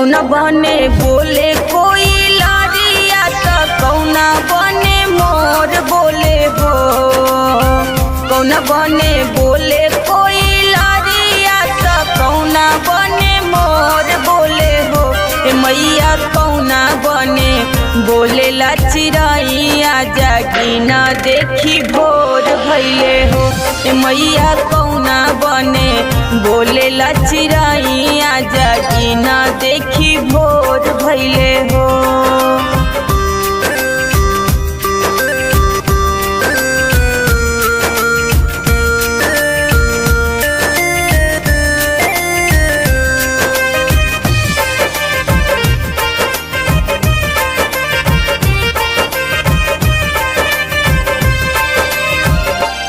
कौना बने बोले कोई लारिया त कौना बने मोर बोले हो। कौना बने बोले कोई लारिया त कौना बने मोर बोले हो। ए मैया कौना बने बोले ला चिरैया जागी न देखी भोर भैले हो। ए मैया कौना बने बोले ला चिरैया जागी न देखी भोर भैले हो।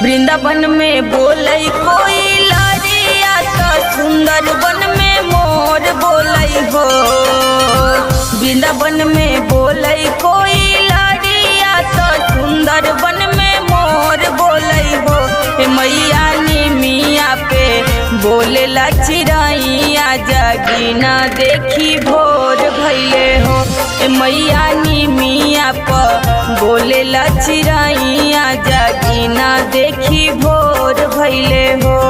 वृंदावन में बोलई कोई लारिया त सुंदर वन में मोर बोलई हो। वृंदावन में बोलई कोई लारिया त सुंदर वन में मोर बोलई हो। ए मैया निमिया पे बोले ला चिरैया जागी न देखी भोर भैले हो। ए मैया निमिया पर बोले ला चिरैया जागी न देखी भोर भैले हो।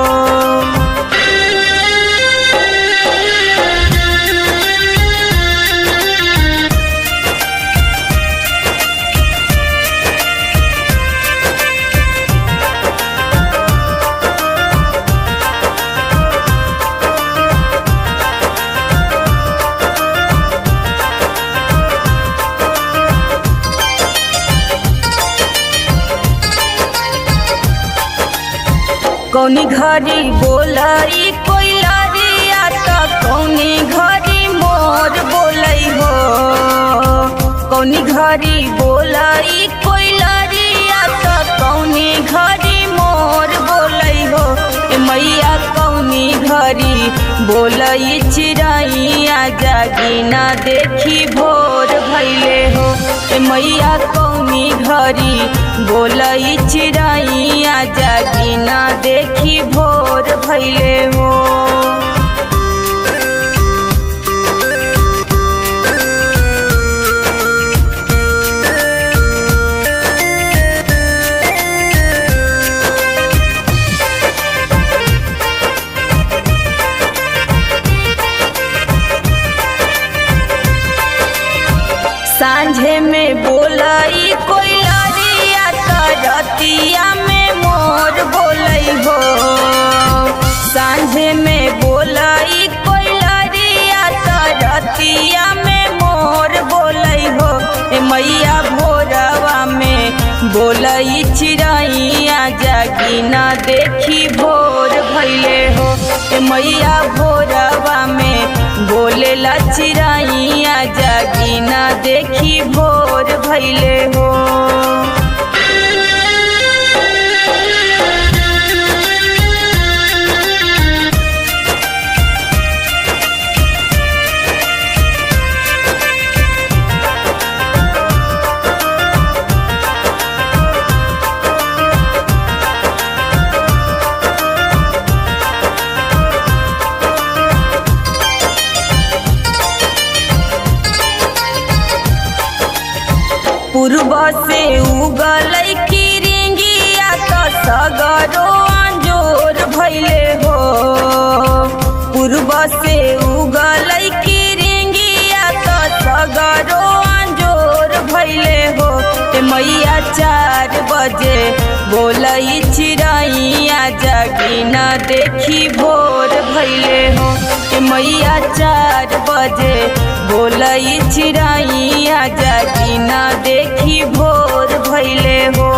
कौनी घड़ी बोलई कोई लारिया त कौनी घड़ी मोर बोलई हो। कौनी घड़ी बोलई कोई लारिया त कौनी घड़ी मोर बोलई हो। ए मैया कौनी घड़ी बोलई चिरैया जागी न देखी भोर भैले हो। ए मैया कौनी घड़ी बोलई चिरैया जागी न देखी भोर भैले हो। सांझे में बोलई कोई लारिया त रतिया में मोर बोलई हो। सांझे में बोलई कोई लारिया त रतिया में मोर बोलई हो। ए मैया भोरवा में बोलई चिरैया जागी न देखी भोर भैले हो। ए मैया भोरवा में बोले ला चिरैया जागी न देखी भोर भैले हो। पूर्व से उगलई किरिंगिया त सगरो अंजोर भैले हो। पूर्व से उगलई किरिंगिया त सगरो अंजोर भैले हो। ए मैया 4 बजे बोलई चिरैया जागी न देखी भोर भैले हो। ए मैया 4 बजे बोलई चिरैया जागी न देखी भोर भैले हो।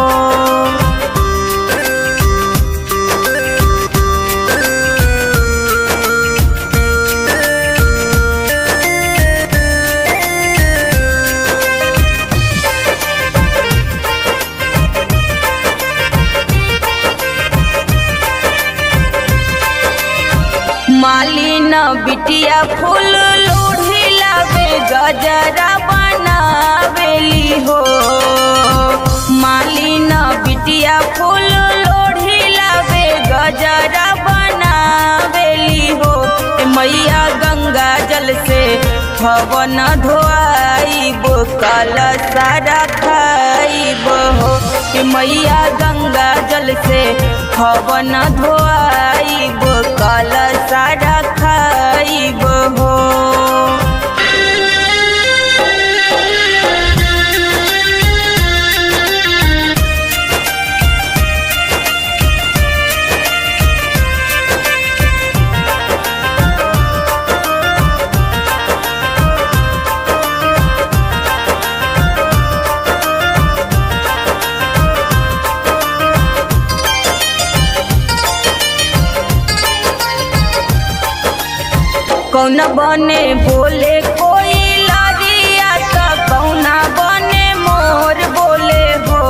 मालिन बिटिया फूल लोढ़ी लावे गजरा बनावेली हो। मालिन बिटिया फूल लोढ़ी लावे गजरा बनावेली हो। मैया गंगा जल से हवन धोआइब कलशा रखाइब हो कि मैया गंगा जल से हवन धोआइब कलशा रखाइब हो। कौन बने बोले कोई लरिया त कौना बने मोर बोले हो।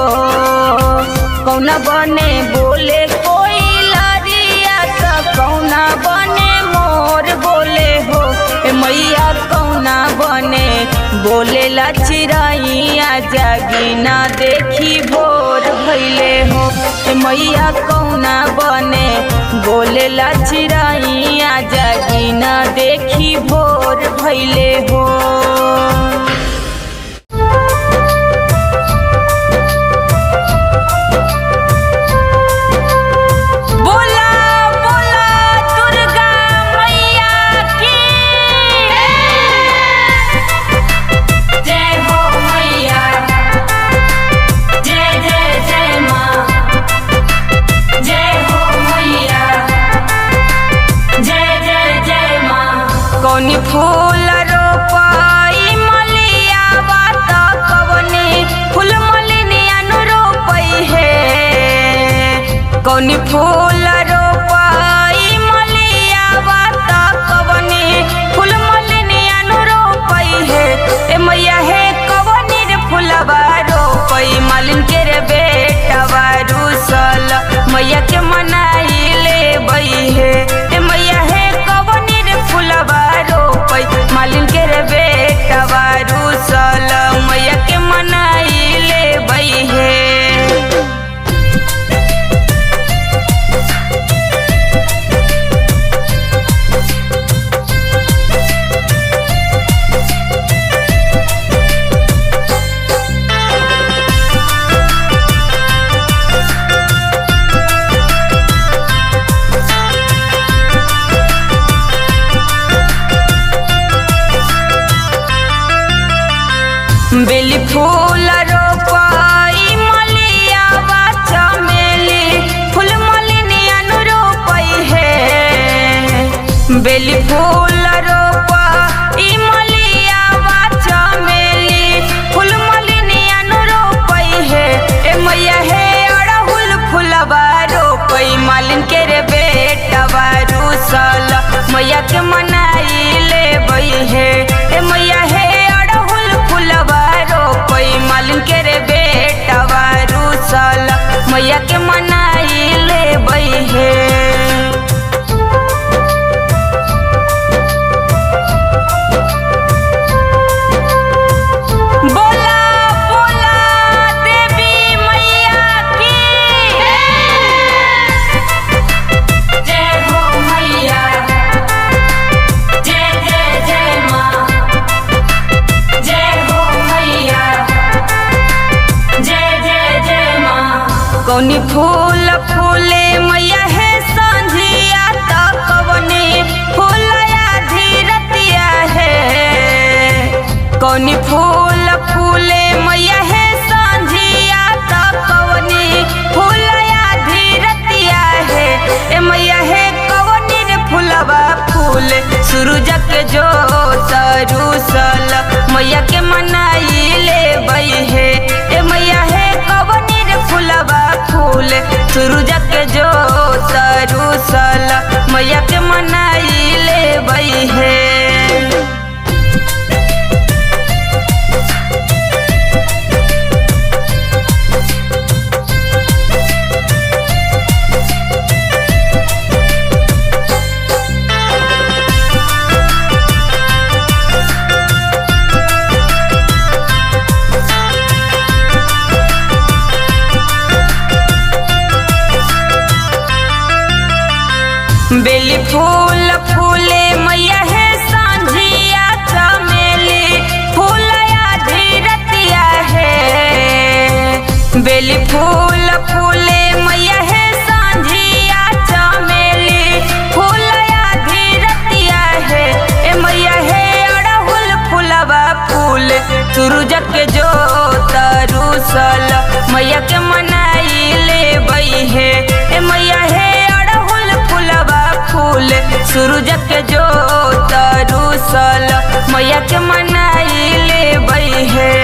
कौन बने बोले कोई लरिया त कौना बने मोर बोले हो। ए मैया कौना बने बोले ला चिरैया जागी ना देखी भोर भइले हो। ए मैया कौना बने बोले ला चिरैया जागी ना देखी भोर भइले हो। कौनी फूल रोपाई मलिया बात कवनी फूल मलिनिया नु रोपई है। कौनी फूल रोपाई मलिया बात कवनी फूल मलिनिया नु रोपई है। ए मैया हे कवनी रे फूलबा रोपई मालिन के रे बेटवा रुसल मैया के मनाई ले बई है। ए मैया हे कवनी रे फूलबा मालिन के रे बेटवा रुसल मैया के मनाई ले बई है। बेली फूल रोपाई मलिया चमेली फूल मलिनिया नु रोपई है। बेली फूल रोपाई मलिया चमेली फूल मलिनिया नु रोपई है। ए मैया हे अड़हुल फूलबा रोपई मालिन के रे बेटवा रुसल मैया के मनाई ले बई है। ए मैया हे मालिन के रे बेटवा रुसल मैया के मनाई ले बई है। कौनी फूल फूले मैया हे संझिया त कवनी फूलया धीरतिया है। कौनी फूल फूले मैया हे संझिया त कवनी फूलया धीरतिया है। ए मैया हे कवनी रे फूलबा फूल सूरज के जो सरुसल मैया के मनाई ले बई है। ए मैया हे कवनी रे फूलबा फूल सूरज के जो सरुसल मैया के मनाई ले बई है। बेली सूरज के जो तरुसल मैया के मनाई ले बई है। ए मैया है अड़हुल फुलवा फूल सूरज के जो तरुसल मैया के मनाई ले बई है।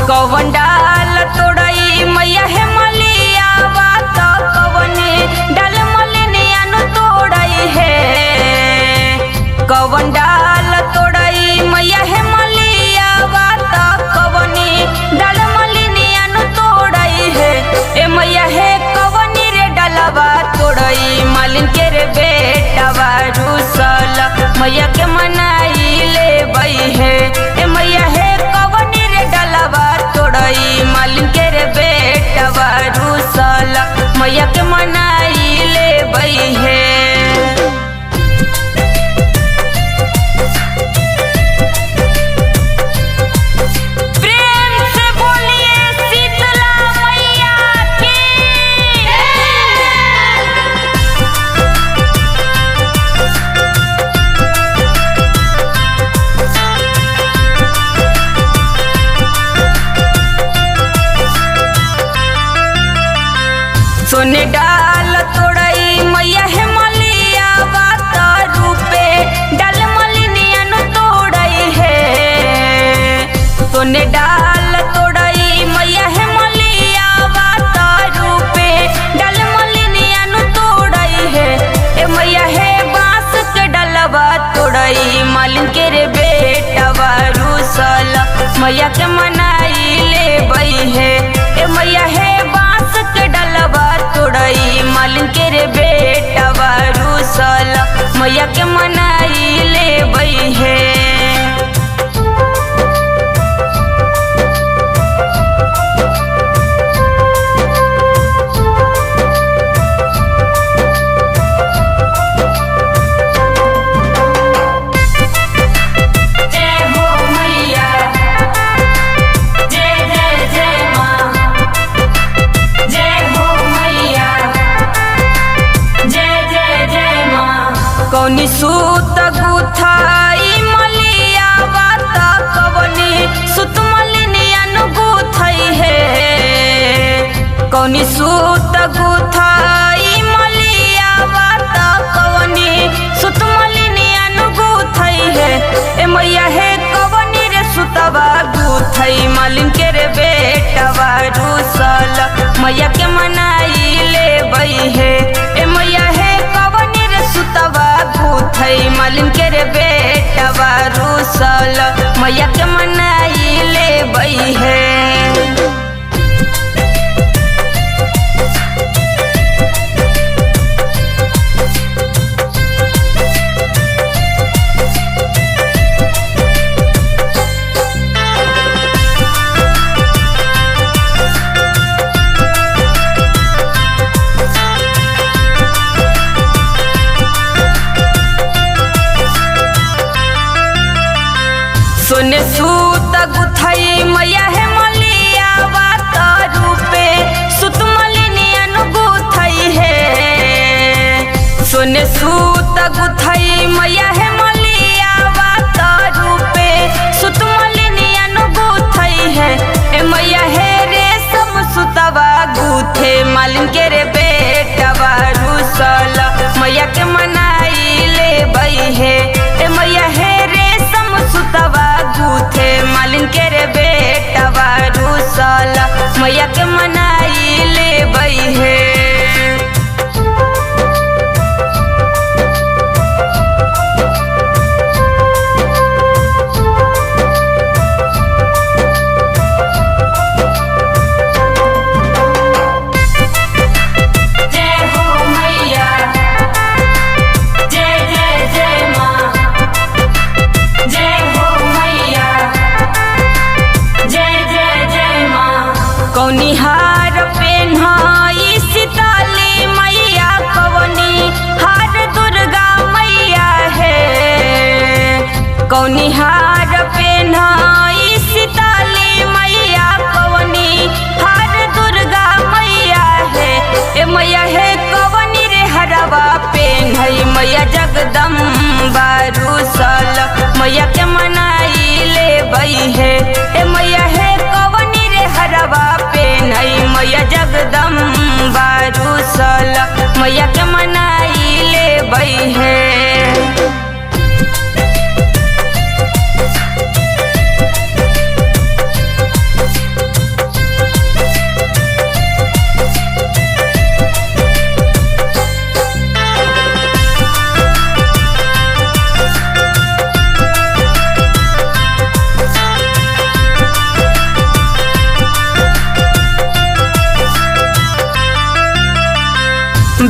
कवन डाल तोड़ई मैया है मलिया बात कवने डाल मलिनिया नु तोड़ई है। कवन डाल तोड़ई मैया है मलिया बात कवने डाल मलिनिया नु तोड़ई है। ए मैया है कवनी रे डालवा तोड़ई मालिन के रे बेटावा रूसल मैया के मनाई ले बई है। ए मैया है कवनी रे डालवा तोड़ई मालिन के रे बेटावा रूसल मैया के मनाई ले बई है। सोने डाल तोड़ई मैया है मलिया बात रूपे डाल मलिनिया नु तोड़ई है। सोने डाल तोड़ई मैया है मलिया बात रूपे डाल मलिनिया नु तोड़ई है। ए मैया है बांस के डालवा तोड़ई मालिन के रे बेटावा रूसल मैया के मनाई ले बई है। ए मैया है बांस के डालवा तोड़ई मालिन के रे बेटावा रूसल मैया के मनाई ले बई है। कौनी सूत गुथाई मलिया बात कवनी सुत मलिनिया नु गुथई है। कौनी सूत गुथाई मलिया बात कवनी सुत मलिनिया नु गुथई है। ए मैया है कवनी रे सुतवा गुथई मालिन के रे बेटावा रूसल मैया के मनाई ले बई है। ए मैया है कवनी रे सुतवा गुथई मालिन के रे बेटावा रूसल मैया के मनाई ले बई है। सोने सूत गुथई मैया है मलिया बात रूपे सुत मलिनिया नु गुथई है। सोने सूत गुथई मैया है मलिया बात रूपे सुत मलिनिया नु गुथई है। ए मैया है रेशम सुतवा गुथे मालिन के रे बेटावा रूसल मैया के मनाई ले बई है। ए मैया है रेशम सुतवा गुथे मालिन के रे बेटावा रूसल मैया के मनाई ले बई है। जय हो मैया, जय जय जय माँ। मौनिहार पेन्हाई सीताली मैया कवनी हार दुर्गा मैया है ए मैया है कवनी रे हरवा पेन्हई मैया जगदम्बा रुसल मैया के मनाई ले बई है ए मैया है कवनी रे हरवा पेन्हई मैया जगदम्बा रुसल मैया के मनाई ले बई है।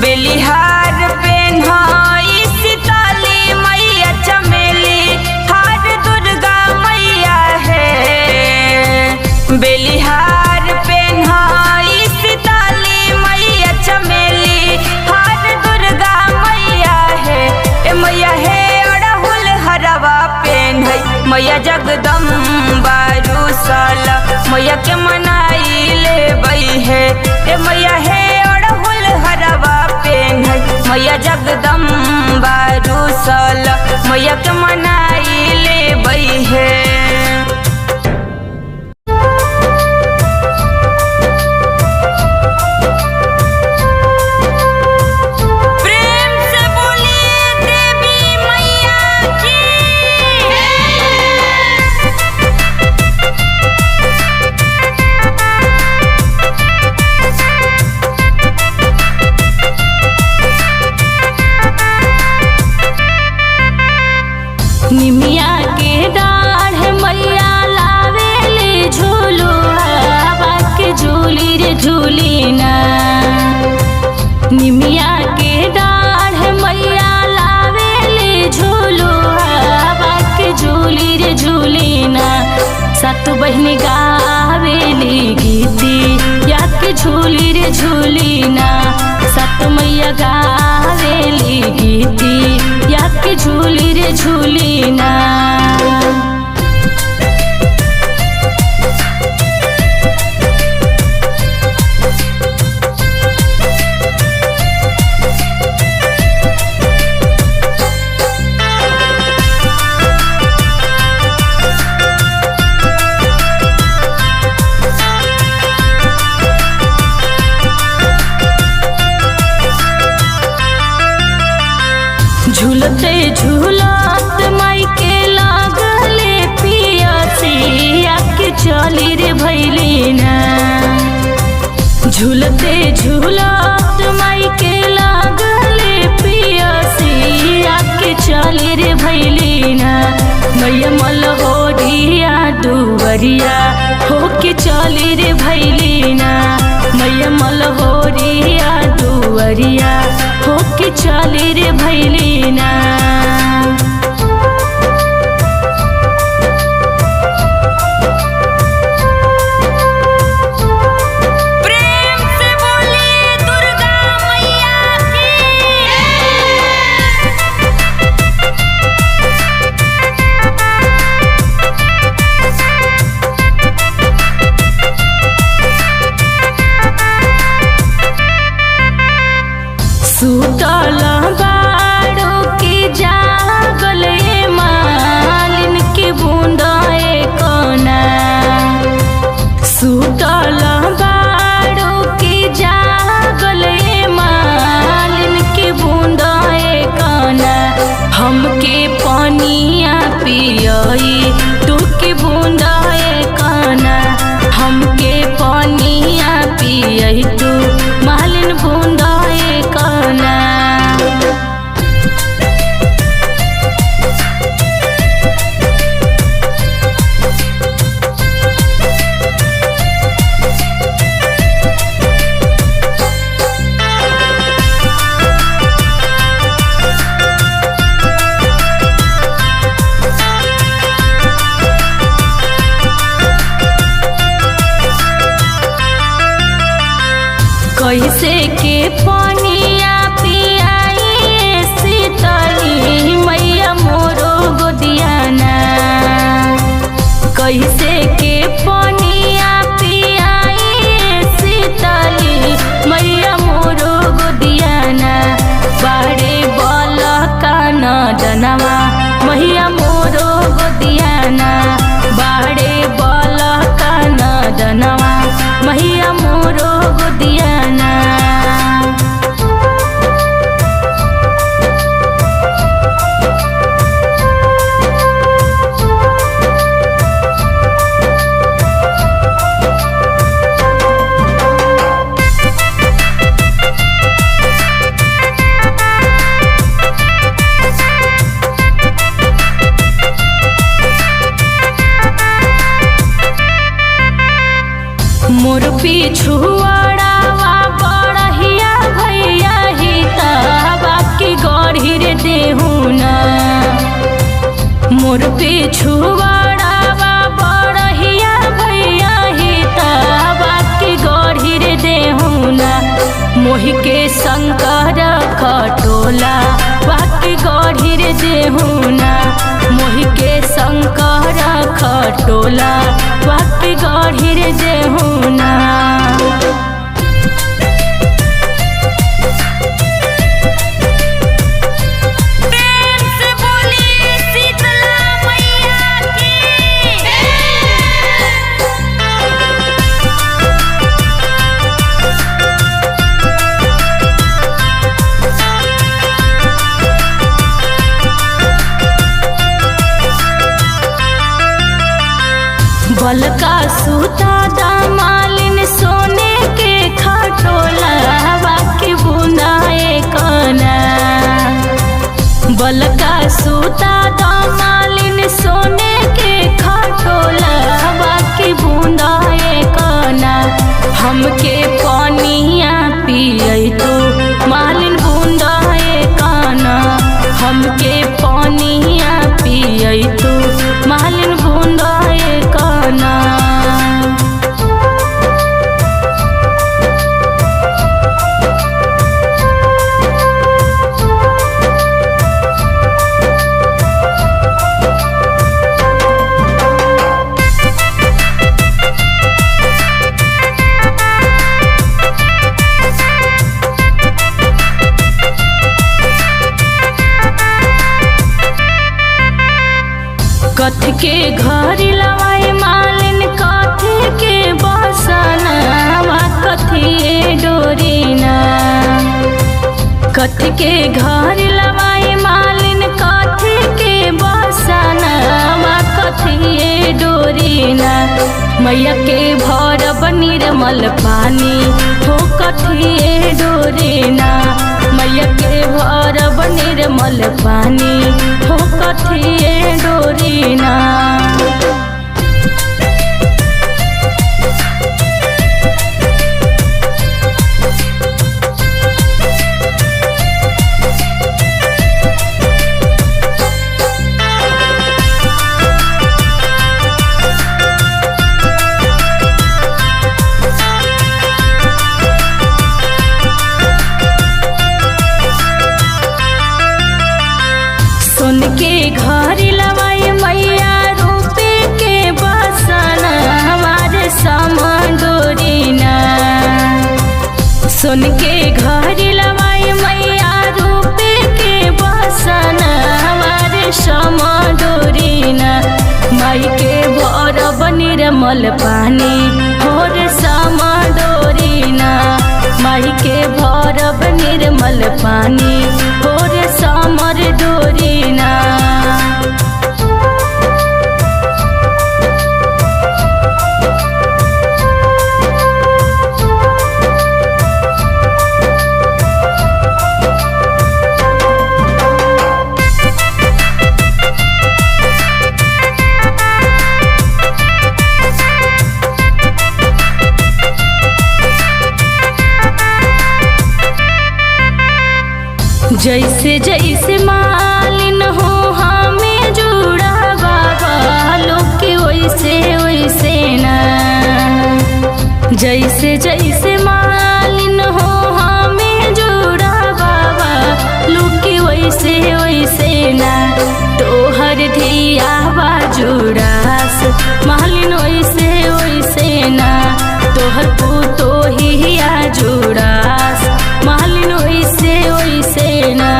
बेलिहार पेन्हाई सीताली मैया चमेली हार दुर्गा मैया है बेलिहार पेन्हाई सीताली मैया चमेली हार दुर्गा मैया है ए मैया है अड़हुल हरवा पेन्हई मैया जगदम्बा रुसल मैया के मनाई ले बई है ए मैया है हरवा पेन्हई मैया जगदम्बा रुसल मैया के मनाई ले बई है। निमिया के डाढ़ मैया लावेली झूलू हवा के झूली रे झूली ना निमिया के डाढ़ मैया लावेली झूलू हवा के झूली रे झूली ना सात बहनी गावेली गीती या के झूली रे झूली ना सात मैया गावेली गीती या के झूली रे झूली ना। झूलते झूलत माई के लागले पियसिया के चली रे भैली ना झूलते झूलत माई के लागले पियसिया के चली रे भैली ना मैया मलहोरिया दुवरिया होके चली रे भैली ना मैया मलहोरिया दुवरिया होके चली रे भैली ना। सुतल बाड़ो के जागल मालिन के बूंदाए कोना सुतल बाड़ो के जागल मालिन के बूंदाए कोना हमके पानिया पियई तू के बूंदाए कोना हमके पानिया पियई तू मालिन बूंदाए कोना। कैसे के पानिया पियाई शीतली मैया मोरो गोदियाना मोहि के शंकर खटोला बाकी गढ़िर देहुना मोहि के शंकर खटोला बाकी गढ़िर देहुना बलका सूता दामालिन सोने के खटोला बाकी बुनाए कना बलका सूता दामालिन सोने के खटोला बाकी बुनाए कना हमके पानिया पियै तो मालिन बुनाए कना हमके पानिया पियै तो मालिन बुनाए कना कथ के घर लवाए मालिन कथे के बसना कथिए डोरीना कथ के घर लवाए मालिन कथे के बसना कथिए डोरीना मैया के भरब निर्मल पानी हो कथिए डोरीना मैया के भरब निर्मल पानी हो कथिए डोरीना सुन के घर लवाई मैया रूपे के बसना हमारे समडोरीना सुन के घर लवाई मैया रूपे के बसना हमारे समडोरीना माई के भरब निर्मल पानी होर समडोरीना माई के भरब निर्मल पानी होर समर डोरीना जैसे जैसे मालिन हो हमें जुड़ा बाबा लोग के वैसे वैसे ना जैसे जैसे मालिन हो हमें जुड़ा बाबा लोग के वैसे वैसे ना तोहर धिया जुड़ास मालिन वैसे वैसे ना तोहर पुतो हिया जुड़ास मालिन वैसे वैसे ना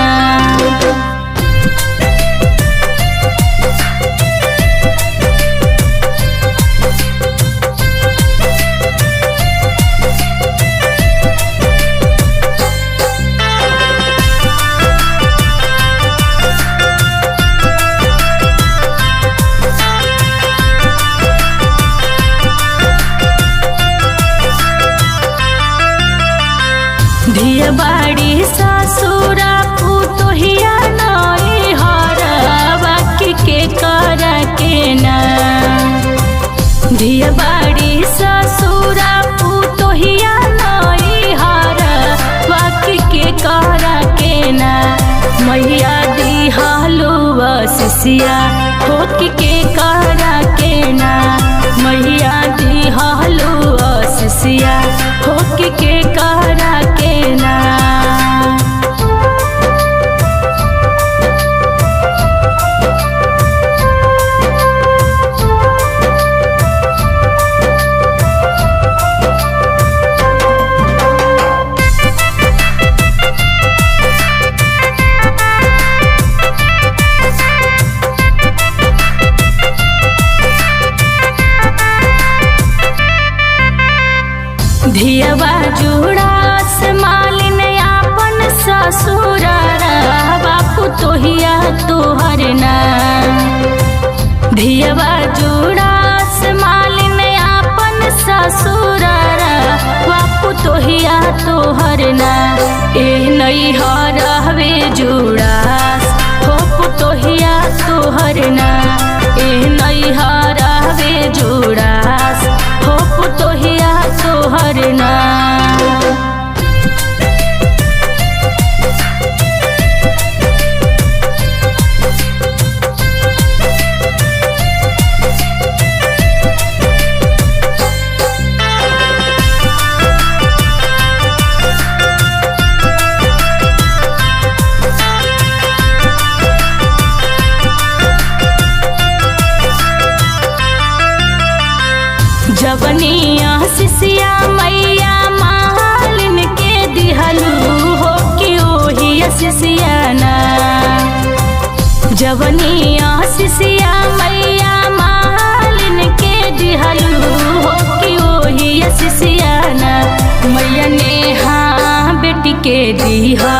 धिया बाड़ी ससुरा पुतोहिया नई हरवा के कर के ना धिया बाड़ी ससुरा पुतोहिया नई हरवा के कर के ना मैया दिहालू सिसिया हो के कर के ना मैया दिहालू सिसिया हो के कर के ना। जुड़ास मालिन आपन ससुरारा बापू तोहिया तोहर ना धियवा जुड़ास मालिन आपन ससुरारा बापू तोहिया तोहर ना ए नैहर हवे जुड़ास हो तोहिया तोहर ना ए नैहर हवे जुड़ास हो तोहिया तोहर ना जवनिया सिसिया मैया मालिन के दिहलू हो कि ओही सिसियाना जवनिया सिसिया मैया मालिन के दिहलू हो कि ओही सिसियाना मैया नेहा बेटी के दिहा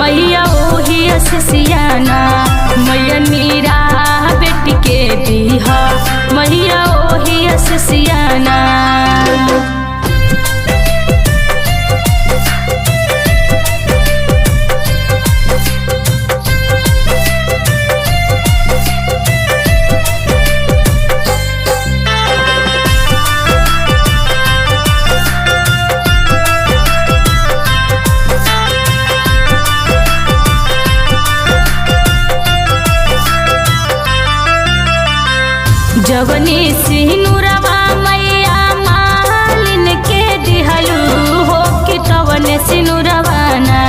मैया ओही सिसियाना मैया मीरा बेटी के दिहा मैया ओही सिसियाना जवनी सिनुरवा मैया मालिन के दिहलू हो कि तवन सिनुरवाना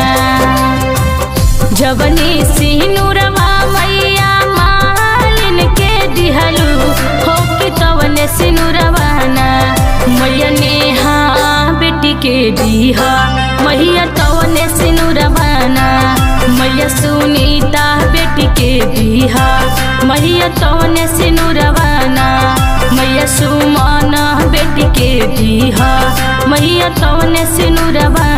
जवनी सिनुरवा मैया मालिन के दिहलू हो कि तवन सिनुरवाना मैया नेहा बेटी के दिहा मैया तवन सिनुरवाना मैया सुनीता बेटी के दिहा मैया तवन सिनुरवाना मैया सुमन बेटी के दिहा मैया तवन सिनुरवाना।